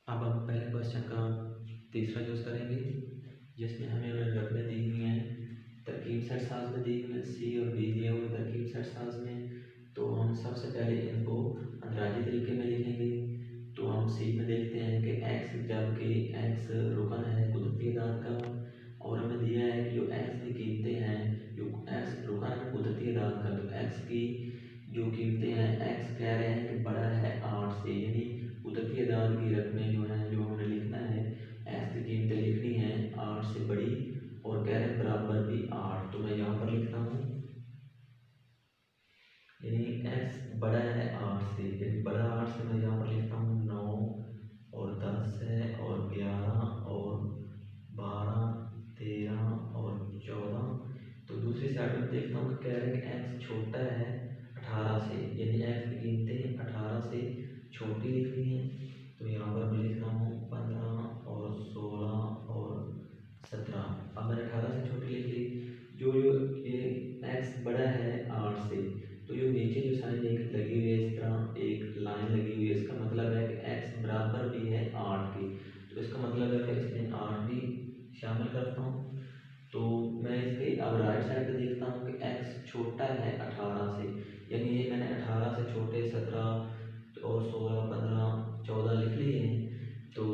अब हम पहले क्वेश्चन का तीसरा यूज़ करेंगे, जिसमें हमें रकमें दी हुई हैं तरकीब सेट साज में, दी हुई सी और डी दिया हुआ तरकीब सेट साज में। तो हम सबसे पहले इनको अंतराजी तरीके में लिखेंगे। तो हम सी में देखते हैं कि एक्स, जबकि एक्स रुकन है कुदरती अदाद का, और हमें दिया है कि जो एक्स की कीमतें हैं, जो एक्स रुकन है कुदरती अदाद का, तो एक्स की जो कीमतें हैं, एक्स कह रहे हैं कि बड़ा है 8 से, यानी कुदरती अदाद की रकमें जो हैं, जो हमें लिखना है, एक्स की कीमतें लिखनी है 8 से बड़ी, और कह रहे हैं बराबर भी 8। तो मैं यहाँ पर लिखता हूँ, यानी एक्स बड़ा है 8 से, यानी बड़ा 8 से मैं यहाँ पर लिखता हूँ 9 और 10 है और 11 और 12 13 और 14। तो दूसरी साइड में देखता हूँ कि कह रहे हैं कि एक्स छोटा है 18 से, यानी एक्स की कीमतें 18 से छोटी लिखनी है। तो यहाँ पर मैं लिख रहा हूँ 15 और 16 और 17। अब मैंने 18 से छोटी लिख ली। जो ये एक्स बड़ा है 8 से, तो जो नीचे जो साइन एक लगी हुई है, इस तरह एक लाइन लगी हुई है, इसका मतलब है कि एक्स बराबर भी है 8 के। तो इसका मतलब है मैं इसमें 8 भी शामिल करता हूँ। तो मैं इसके अब राइट साइड पे देखता हूँ कि एक्स छोटा है 18 से, यानी ये मैंने 18 से छोटे 17 और 16 15 14 लिख लिए हैं। तो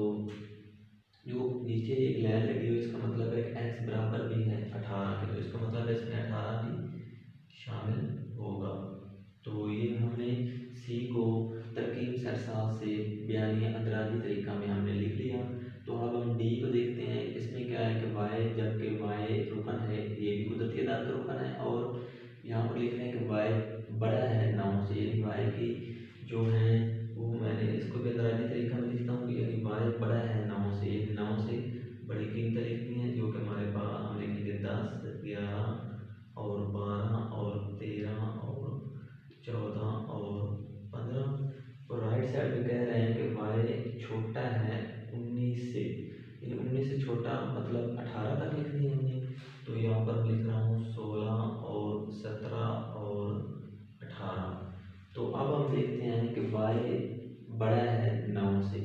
जो नीचे एक लाइन लगी हुई है, इसका मतलब है कि एक्स बराबर भी है 18 के, तो इसका मतलब है इसमें 18 भी शामिल होगा। तो ये हमने सी को तरकीब सरसाज से बयानी अंदराजी तरीका में हमने लिख लिया। तो अब हम डी को देखते हैं। इसमें क्या है कि वाई, जबकि वाई रुकन है, ये भी कुदरती अदाद का रुकन है, और यहाँ पर लिख रहे हैं कि वाई बड़ा है 9 से, यानी वाई की जो है वो मैंने इसको भी अंदराजी तरीका में लिखता हूँ, यानी वाई बड़ा है 9 से, यानी 9 से बड़ी कीमतें लिखनी है, जो कि हमारे पास हम लिखेंगे 10 11 और 12 और 13 और 14 और 15। और राइट साइड पे कह रहे हैं कि वाई छोटा है 19 से, यानी 19 से छोटा मतलब 18 तक लिखनी है हमने। तो यहाँ पर लिख रहा हूँ 16 और 17 और 18। तो अब हम देखते हैं कि वाई बड़ा है 9 से,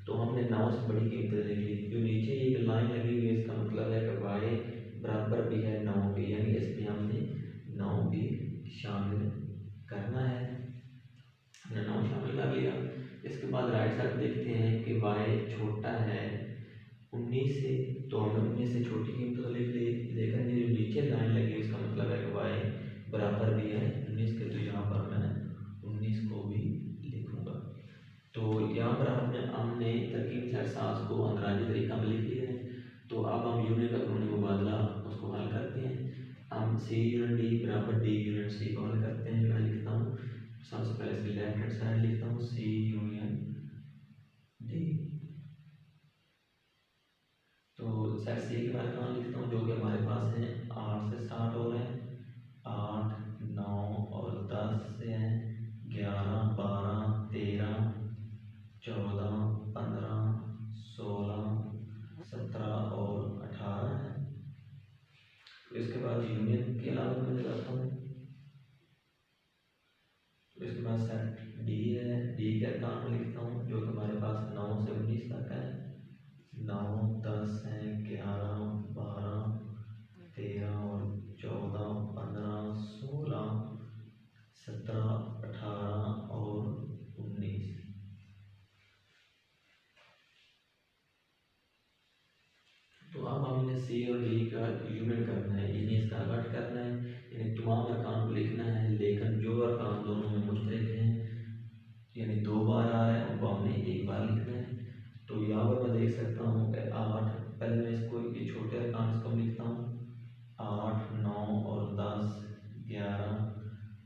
तो हमने 9 से बड़ी कीमतें लिख ली। जो नीचे एक लाइन लगी हुई है, इसका मतलब है कि वाई बराबर भी है 9 के, यानी इसमें हमने 9 भी शामिल करना है। हमने 9 शामिल कर लिया। इसके बाद राइट साइड देखते हैं कि वाई छोटा है 19 से, तो हमने 19 से छोटी कीमत तो लिख ली, लेकिन ये जो नीचे लाइन लगी है, इसका मतलब है कि वाई बराबर भी है 19 के, तो यहाँ पर मैं 19 को भी लिखूंगा। तो यहाँ पर हमने तरकीब एहसास को अंदराजी तरीका में लिख लिया है। तो अब हम यूनिट का कानूनी मुबादला उसको हल करते हैं। हम सी यूनिट डी बराबर डी यूनिट सी को हल करते हैं। मैं लिखता हूँ सबसे पहले इसकी लेफ्ट हैंड साइड लिखता हूँ सी यूनियन डी। तो सेट सी के बारे में लिखता हूँ, जो कि हमारे पास है 8 से स्टार्ट हो रहे हैं, 8 9 और 10 से हैं, 11 12 13 14 15 16 17 और 18 है। इसके बाद यूनियन के अलावा मैं लगाता हूँ। इसके बाद सेट डी है, डी के अकाउंट में लिखता हूँ, जो कि हमारे पास 9 से 19 तक है, 9 10 है, 11 12 13 और 14 15 16 17 18 और 19। तो अब हमने सी और डी का यूनियन करना है, यानी इसका कट करना है, यानी तमाम अरकान को लिखना है, लेकिन जो अरकान दोनों में मुश्तरक हैं, यानी 2 बार आ रहा है, उनको हमने 1 बार लिखना है। तो यहाँ पर मैं देख सकता हूँ कि 8, पहले मैं इसको ये छोटे अरकान इसको लिखता हूँ, 8 9 और 10 11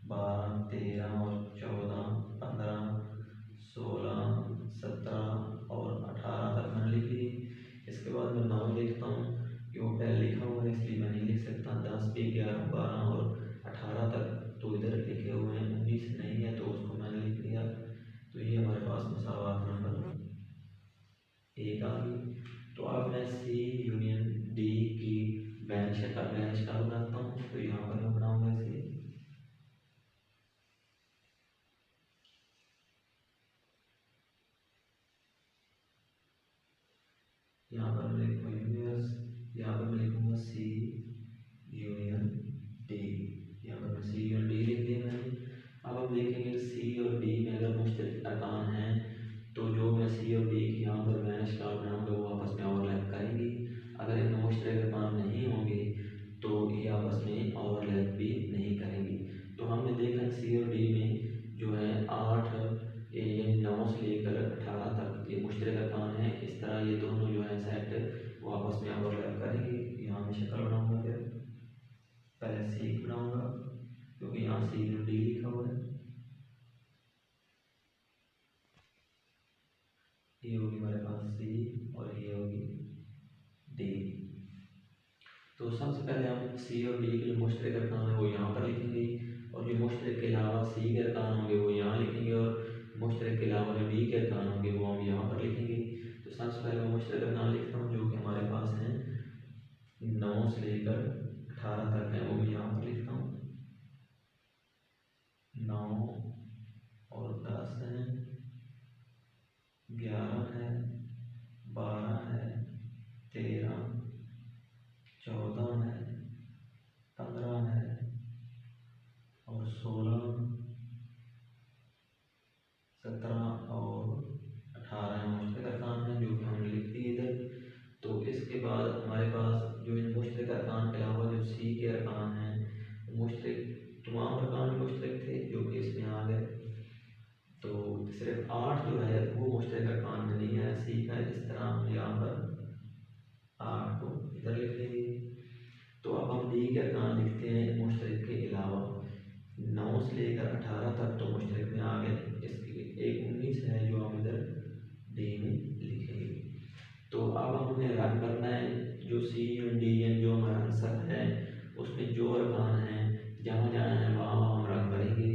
12 13 और 14 15 16 17 और 18 तक मैंने लिख ली। इसके बाद मैं 9 लिखता हूँ, क्यों पहले लिखा हुआ है इसलिए मैं नहीं लिख सकता। 10 भी 11 12 और 18 तक तो इधर लिखे हुए हैं, 19 नहीं है तो उसको मैंने लिख लिया। तो ये हमारे पास मसावात नंबर 1 आ गई। तो अब मैं सी यूनियन डी की बेंच का बनाता हूँ। तो यहाँ पर मैं बनाऊंगा इसे, यहाँ पर मैं लिखूँगा यूनिवर्स, यहाँ पर मैं लिखूँगा सी यूनियन डी, यहाँ पर मैं सी यूनियन डी लिख दिया मैंने। अब हम देखेंगे सी और डी में अगर मुश्तरक अरकान हैं तो जो मैं सी और डी की यहाँ पर मैंने स्टार बनाऊँगा वो आपस में ओवरलैप करेंगी। अगर इनमें मुश्तरक अरकान नहीं होंगे तो ये आपस में ओवरलैप भी नहीं करेंगी। तो हमने देखा सी और डी में जो है 8 ये 9 से लेकर 18 तक ये मुश्तरक अरकान हैं। इस तरह ये दोनों जो है सेट वो आपस में ओवरलैप करेंगे। यहाँ मैं शक्ल बनाऊँगा, फिर पहले सी बनाऊँगा क्योंकि यहाँ सी और डी लिखा हुआ है। ये होगी हमारे पास सी और ये होगी डी। तो सबसे पहले हम सी और डी के जो मुश्तरक अरकान है वो यहाँ पर लिखेंगे और जो मुश्तरक के अलावा सी के अरकान होंगे वो यहाँ लिखेंगे और मुश्तरक के अलावा जो डी के अरकान होंगे वो हम यहाँ पर लिखेंगे। तो सबसे पहले मैं मुश्तरक अरकान लिखता हूँ जो कि हमारे पास हैं 9 से लेकर 18 तक है, वो मैं यहाँ पर लिखता हूँ। 9 और 10 है, 11 है, 12 है, 13, 14 है, 15 है और 16, 17 और 18 मुश्तरक अरकान हैं जो कि हमने लिख दिए इधर। तो इसके बाद हमारे पास जो इन मुश्तरक अरकान के अलावा जो सी के अरकान हैं, मुश्तरक तमाम अरकान मुश्तरक थे जो कि इसमें आ गए। तो सिर्फ 8 जो है वो मुश्तरक अरकान में नहीं है सी का। इस तरह हम यहाँ पर 8 को इधर लिख लेंगे। तो अब हम डी के अरकान लिखते हैं मुश्तरक के अलावा। 9 से लेकर 18 तक तो मुश्तरक में आ गए, इसके एक 19 है जो हम इधर डी में लिखेंगे। तो अब हमें रन करना है जो सी और डी एन जो हमारा आंसर है उसमें जो अरकान हैं जहाँ जहाँ है वहाँ हम रन करेंगे।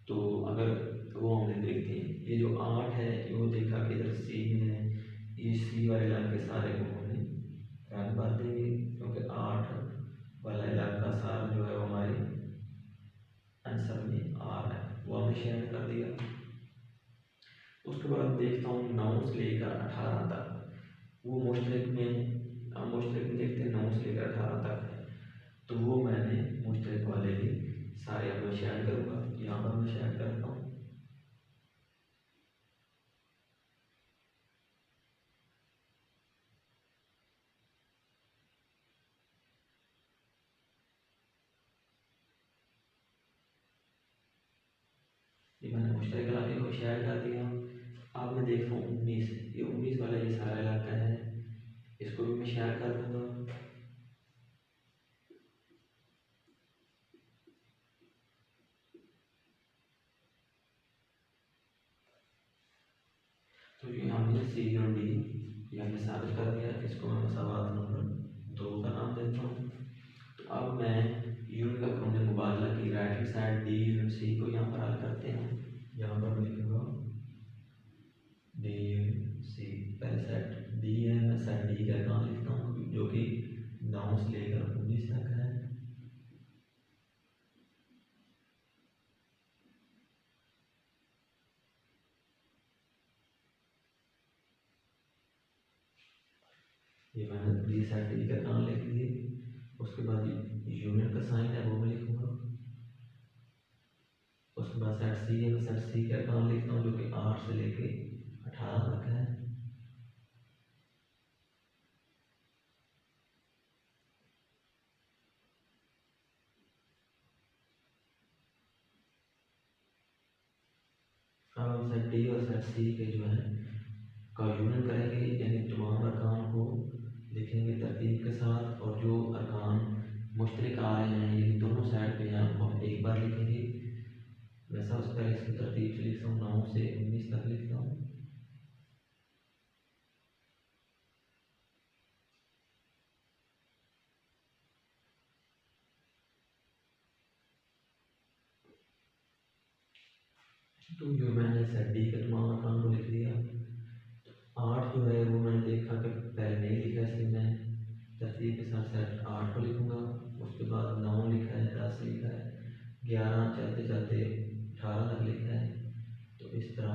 तो अगर वो हम देखते हैं ये जो 8 है वो देखा कि इधर सी में है, ये सी वाले इलाके सारे को हमें रन कर देंगे क्योंकि 8 वाला इलाका सारा जो है वो हमारे आंसर में आ रहा है, वो हमने शेयर कर दिया। उसके बाद देखता हूँ 9 से लेकर 18 तक वो मुश्तरक में, हम मुश्तरक में देखते हैं 9 से लेकर 18 तक है, तो वो मैंने मुश्तरक वाले भी सारे अब मैं शेयर करूँगा। यहाँ पर मैं शेयर करता हूँ। ये मैंने मुश्तरक इलाके को शेयर कर दिया। अब मैं देखता हूँ 19, ये 19 वाला ये सारा इलाका है, इसको भी मैं शेयर कर दूँगा। तो ये हमने सी और डी ये हमने साबित कर दिया। इसको मैं सवाल नंबर 2 का नाम देता हूँ। तो अब मैं यूनिट का हमने मुबादला की right hand side D unit C को यहाँ पर हल करते हैं। यहाँ पर मैं लिखूँगा डी यूनिट सी, पहले सेट डी है, मैं सेट डी का अरकान लिखता हूँ जो कि 9 से लेकर 19 तक है। ये मैंने डी सेट डी का अरकान लिख दिए। उसके बाद यूनिट का साइन है वो मैं लिखूँगा। उसके बाद सेट सी है, मैं सेट सी का अरकान लिखता हूँ जो कि 8 से लेके 18 तक है। अब हम सेट डी और सेट सी के जो है का यूनियन करेंगे, यानी तमाम अरकान को लिखेंगे तरतीब के साथ और जो अरकान मुश्तरक आ रहे हैं यानी दोनों साइड पे हैं वो हम एक बार लिखेंगे। मैं सबसे पहले इसकी तरतीब से लिखता हूँ, 9 से 19 तक लिखता हूँ। तो जो मैंने सेट डी के तमाम अरकान को लिख दिया। 8 जो है वो मैंने देखा कि पहले नहीं लिखा, इसलिए मैं तरतीब के साथ सेट 8 को लिखूँगा। उसके बाद 9 लिखा है, 10 लिखा है, 11 चलते चलते 18 तक लिखा है। तो इस तरह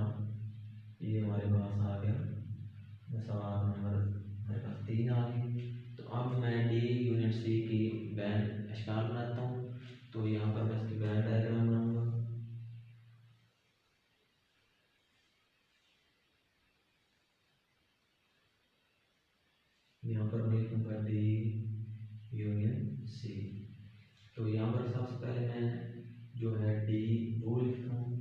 ये हमारे पास आ गया। मैं सवाल नंबर यहाँ पर मैं लिखूँगा डी यूनियन सी। तो यहाँ पर सबसे पहले मैं जो है डी वो लिखता हूँ,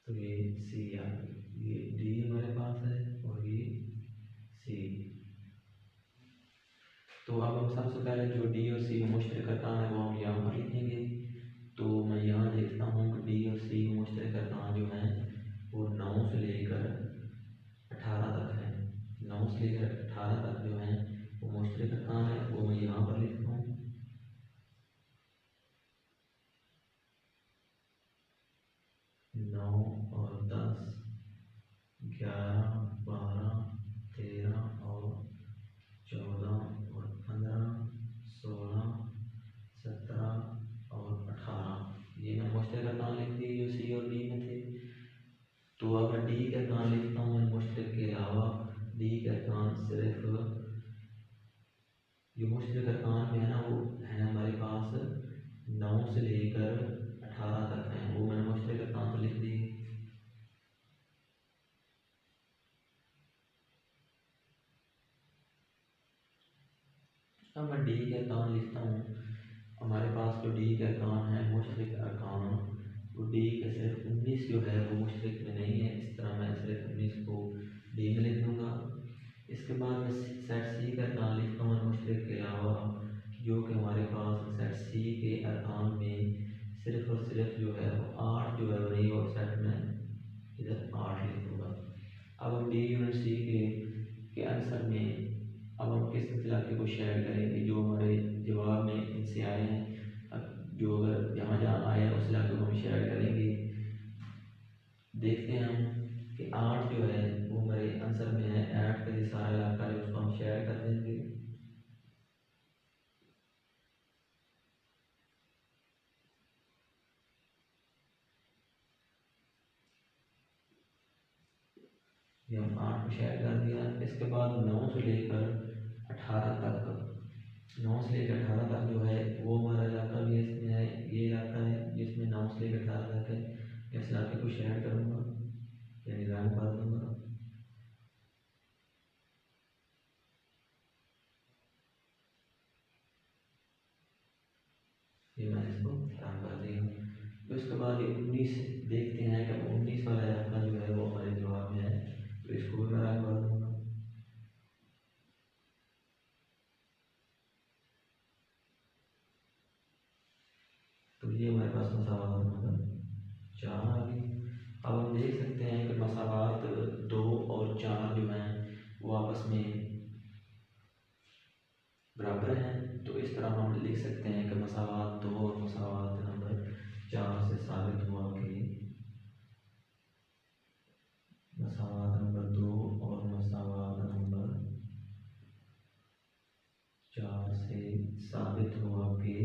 तो ये सी आ गई, ये डी हमारे पास है और ये सी। तो अब हम सबसे पहले जो डी और सी मुश्तरक अर्कान है वो हम यहाँ पर लिखेंगे। तो मैं यहाँ देखता हूँ कि डी और सी मुश्तरक अर्कान जो हैं वो 9 से लेकर 18 तक है। 9 से लेकर 18 तक जो है वो मुश्तरक अर्कान है, वो मैं यहाँ पर लिखता हूँ। नौ और 10, 11, 12, 13 और 14 और 15, 16, 17 और 18, ये मैं मुश्तरक अर्कान लिख दिए जो सी और डी में थे। तो अब मैं डी के अर्कान लिखता हूँ मुश्तरक के अलावा। डी के अर्कान सिर्फ जो मुश्तरक अर्कान में है ना वो है हमारे पास 9 से लेकर 18 तक हैं, वो मैंने मुश्तरक अर्कान तो लिख दिए। अब मैं डी के अर्कान लिखता हूँ। हमारे पास जो डी के अर्कान है मुश्तरक अर्कान, तो डी के सिर्फ 19 जो है वो मुश्तरक में नहीं है, इस तरह मैं सिर्फ 19 को डी में लिख दूँगा। इसके बाद मैं सेट सी का अर्कान लिखता हूँ मुश्तरक के अलावा, जो कि हमारे पास सेट सी के अर्कान में सिर्फ और सिर्फ जो है वो 8 जो है वो नहीं, और सेट में इधर 8 लिख दूँगा। अब हम डी यूनिट सी के आंसर में अब हम किस इलाके को शेयर करेंगे जो हमारे जवाब में इनसे आए हैं। अब जो अगर जहाँ जहाँ आए हैं उस इलाके को हम शेयर करेंगे। देखते हैं हम कि 8 जो है वो हमारे आंसर में है, 8 का ये सारा इलाका है उसको हम शेयर कर देंगे। ये हम 8 को शेयर कर दिया। इसके बाद 9 से लेकर 18 तक, 9 से लेकर 18 तक जो है वो हमारा इलाका भी इसमें है, ये इलाका है जिसमें 9 से लेकर 18 तक है। इस इलाके को शेयर करूँगा, यानी रंग कर दूँगा। ये मैंने इसको रंग कर दिया। तो इसके बाद ये 19 देखते हैं कि 19 वाला इलाका जो है वो हमारे जवाब में है, तो इसको भी मैं रंग कर दूँगा। तो ये हमारे पास मसावात नंबर 4 आ गई। अब हम देख सकते हैं कि मसावात 2 और 4 जो हैं वो आपस में बराबर हैं। तो इस तरह हम लिख सकते हैं कि मसावात 2 और मसावात नंबर 4 से साबित हुआ कि मसावात नंबर 2 और मसावात नंबर 4 से साबित हुआ कि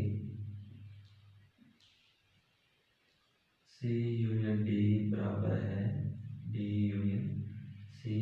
सी यूनियन डी बराबर है डी यूनियन सी।